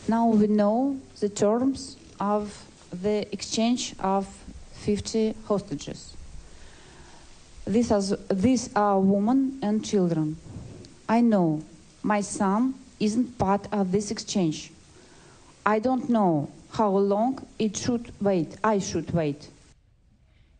Now we know the terms of the exchange of 50 hostages. These are women and children. I know my son isn't part of this exchange. I don't know how long I should wait.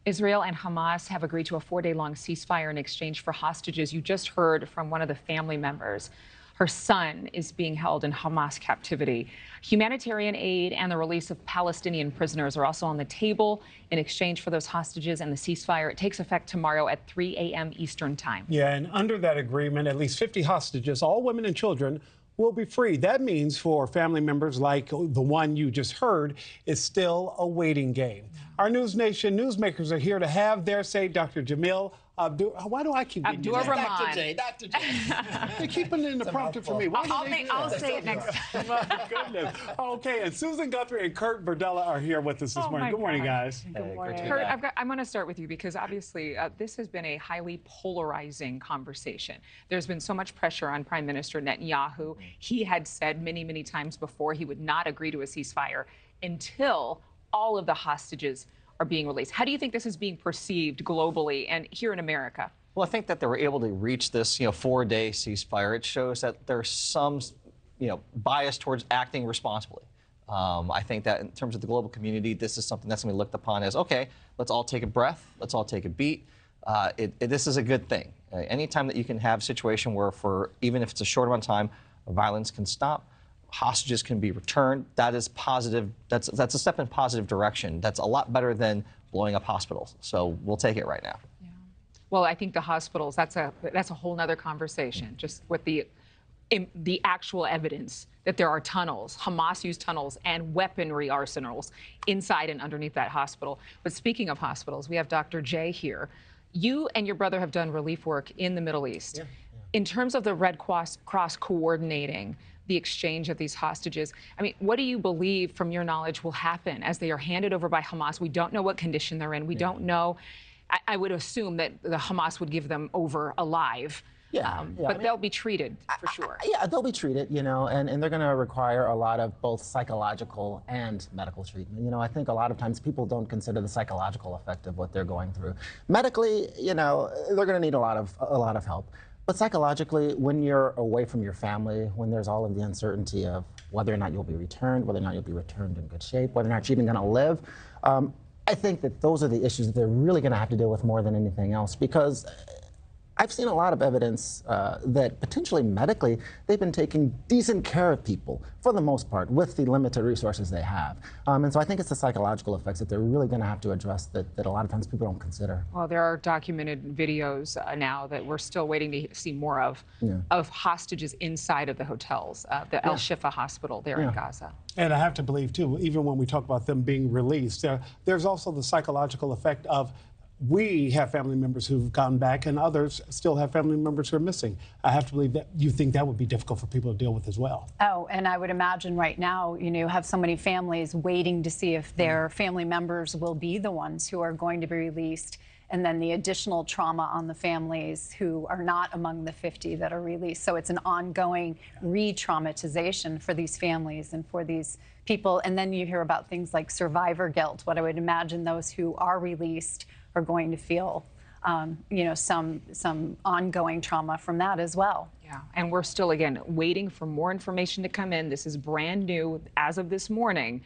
Israel and Hamas have agreed to a 4-day-long ceasefire in exchange for hostages. You just heard from one of the family members. Her son is being held in Hamas captivity. Humanitarian aid and the release of Palestinian prisoners are also on the table in exchange for those hostages and the ceasefire. It takes effect tomorrow at 3 a.m. Eastern time. Yeah, and under that agreement, at least 50 hostages, all women and children, will be free. That means for family members like the one you just heard, it's still a waiting game. Our NewsNation newsmakers are here to have their say. Dr. Jamil why do I keep getting Dr. J? Dr. J. They're keeping it in the prompter for me. I'll say it next time. My goodness. Okay, and Susan Guthrie and Kurt Bardella are here with us this morning. Good morning, guys. Good morning. Kurt, I'm going to start with you because obviously this has been a highly polarizing conversation. There's been so much pressure on Prime Minister Netanyahu. He had said many, many times before he would not agree to a ceasefire until all of the hostages are being released. How do you think this is being perceived globally and here in America? Well, I think that they were able to reach this, 4-day ceasefire. It shows that there's some, bias towards acting responsibly. I think that in terms of the global community, this is something that's going to be looked upon as, okay, let's all take a breath, let's all take a beat. This is a good thing. Anytime that you can have a situation where, even if it's a short amount of time, violence can stop, hostages can be returned, that is positive. That's a step in positive direction. That's a lot better than blowing up hospitals. So we'll take it right now. Yeah. Well, I think the hospitals, that's a whole nother conversation, just with the actual evidence that there are tunnels, Hamas used tunnels and weaponry arsenals inside and underneath that hospital. But speaking of hospitals, we have Dr. J here. You and your brother have done relief work in the Middle East. Yeah. In terms of the Red Cross coordinating the exchange of these hostages, I mean, what do you believe, from your knowledge, will happen as they are handed over by Hamas? We don't know what condition they're in. We don't know. I would assume that the Hamas would give them over alive. But they'll be treated for sure. Yeah, they'll be treated, and they're going to require a lot of both psychological and medical treatment. I think a lot of times people don't consider the psychological effect of what they're going through. Medically, they're going to need a lot of help. But psychologically, when you're away from your family, when there's all of the uncertainty of whether or not you'll be returned, whether or not you'll be returned in good shape, whether or not you're even going to live, I think that those are the issues that they're really going to have to deal with more than anything else, because I've seen a lot of evidence that potentially medically they've been taking decent care of people for the most part with the limited resources they have. And so I think it's the psychological effects that they're really going to have to address that a lot of times people don't consider. Well, there are documented videos now that we're still waiting to see more of hostages inside of the hotels, the El Shifa hospital there in Gaza. And I have to believe, too, even when we talk about them being released, there's also the psychological effect of we have family members who've gone back and others still have family members who are missing. I have to believe that you think that would be difficult for people to deal with as well. Oh, and I would imagine right now, have so many families waiting to see if their family members will be the ones who are going to be released, and then the additional trauma on the families who are not among the 50 that are released. So it's an ongoing re-traumatization for these families and for these people. And then you hear about things like survivor guilt. What I would imagine those who are released are going to feel, some ongoing trauma from that as well. Yeah, and we're still, again, waiting for more information to come in. This is brand new as of this morning,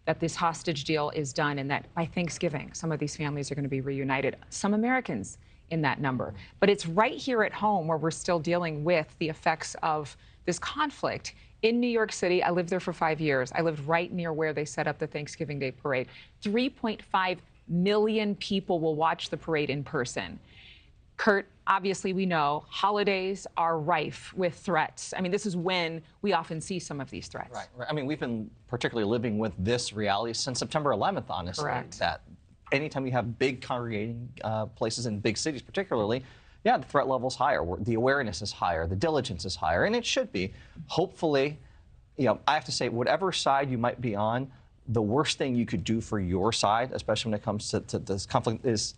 that this hostage deal is done and that by Thanksgiving, some of these families are going to be reunited. Some Americans in that number. But it's right here at home where we're still dealing with the effects of this conflict. In New York City, I lived there for 5 years. I lived right near where they set up the Thanksgiving Day parade. 3.5 million people will watch the parade in person. Kurt, obviously we know holidays are rife with threats. I mean, this is when we often see some of these threats. Right. I mean, we've been particularly living with this reality since September 11th, honestly. Correct. That anytime you have big congregating places in big cities particularly, the threat level's higher, the awareness is higher, the diligence is higher, and it should be. Hopefully, I have to say, whatever side you might be on, the worst thing you could do for your side, especially when it comes to this conflict, is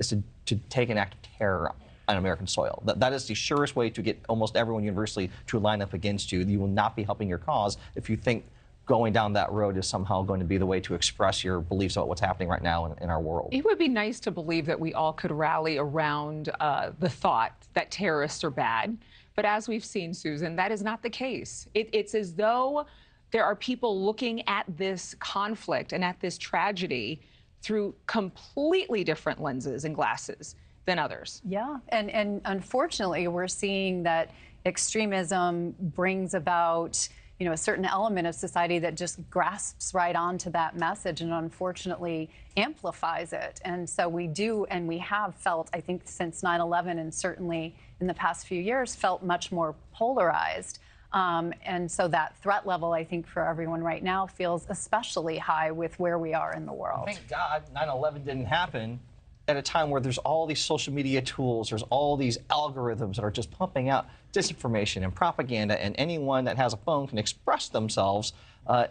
to take an act of terror on American soil. That is the surest way to get almost everyone universally to line up against you. You will not be helping your cause if you think going down that road is somehow going to be the way to express your beliefs about what's happening right now in our world. It would be nice to believe that we all could rally around the thought that terrorists are bad. But as we've seen, Susan, that is not the case. It's as though there are people looking at this conflict and at this tragedy through completely different lenses and glasses than others. Yeah, and unfortunately, we're seeing that extremism brings about, you know, a certain element of society that just grasps right onto that message and unfortunately amplifies it. And so we do, and we have felt, I think since 9/11 and certainly in the past few years, felt much more polarized. And so that threat level, I think, for everyone right now feels especially high with where we are in the world. Thank God 9/11 didn't happen at a time where there's all these social media tools, there's all these algorithms that are just pumping out disinformation and propaganda, and anyone that has a phone can express themselves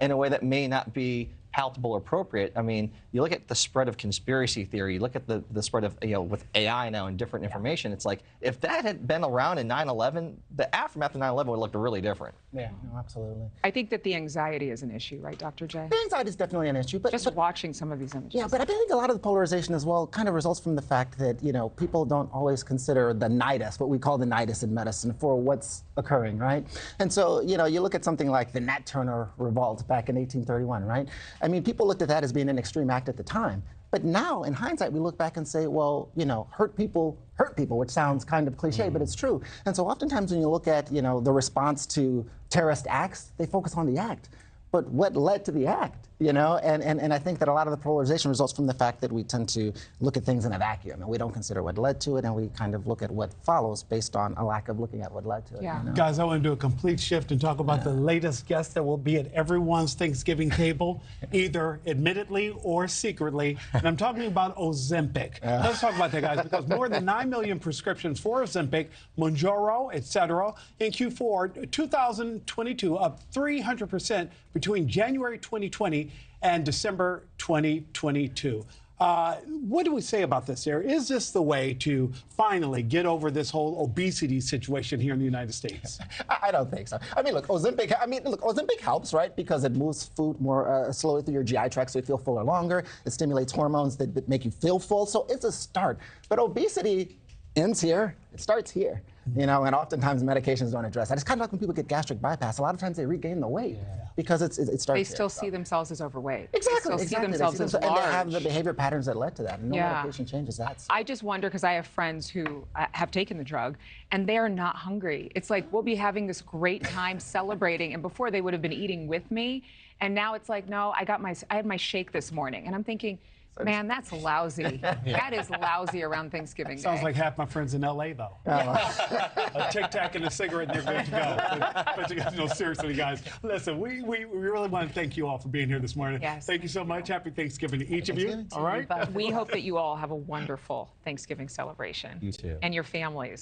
in a way that may not be palatable or appropriate. I mean, you look at the spread of conspiracy theory, you look at the spread of, you know, with AI now and different information, it's like, if that had been around in 9/11, the aftermath of 9/11 would look really different. Yeah, no, absolutely. I think that the anxiety is an issue, right, Dr. J? The anxiety is definitely an issue, but Just watching some of these images. yeah, but I think a lot of the polarization as well kind of results from the fact that, you know, people don't always consider the nidus, what we call the nidus in medicine, for what's occurring, right? And so, you know, you look at something like the Nat Turner revolt back in 1831, right? I mean, people looked at that as being an extreme act at the time. But now, in hindsight, we look back and say, well, you know, hurt people, which sounds kind of cliche, but it's true. And so oftentimes when you look at, you know, the response to terrorist acts, they focus on the act. But what led to the act, you know? And I think that a lot of the polarization results from the fact that we tend to look at things in a vacuum, and we don't consider what led to it, and we kind of look at what follows based on a lack of looking at what led to it. Yeah. You know? Guys, I want to do a complete shift and talk about the latest guest that will be at everyone's Thanksgiving table, either admittedly or secretly. And I'm talking about Ozempic. Let's talk about that, guys, because more than 9 million prescriptions for Ozempic, Mounjaro, etc., in Q4 2022, up 300% between January 2020 and December 2022. What do we say about this, Sarah? Is this the way to finally get over this whole obesity situation here in the United States? I don't think so. I mean, look, Ozempic helps, right? Because it moves food more slowly through your GI tract, so you feel fuller longer. It stimulates hormones that make you feel full. So it's a start. But obesity ends here. It starts here. You know, and oftentimes medications don't address that. It's kind of like when people get gastric bypass. A lot of times they regain the weight because it starts. They still see themselves as overweight. Exactly. They still see themselves as large. And they have the behavior patterns that led to that. And no medication changes that. I just wonder, because I have friends who have taken the drug, and they are not hungry. It's like, we'll be having this great time celebrating, and before they would have been eating with me, and now it's like, no, I had my shake this morning, and I'm thinking, man, that's lousy. That is lousy around Thanksgiving Day. Sounds like half my friends in L.A., though. A Tic Tac and a cigarette, and they're good to go. But you guys, no, seriously, guys. Listen, we really want to thank you all for being here this morning. Yes. Thank you so much. Happy Thanksgiving to each of you. All right? We hope that you all have a wonderful Thanksgiving celebration. You too. And your families.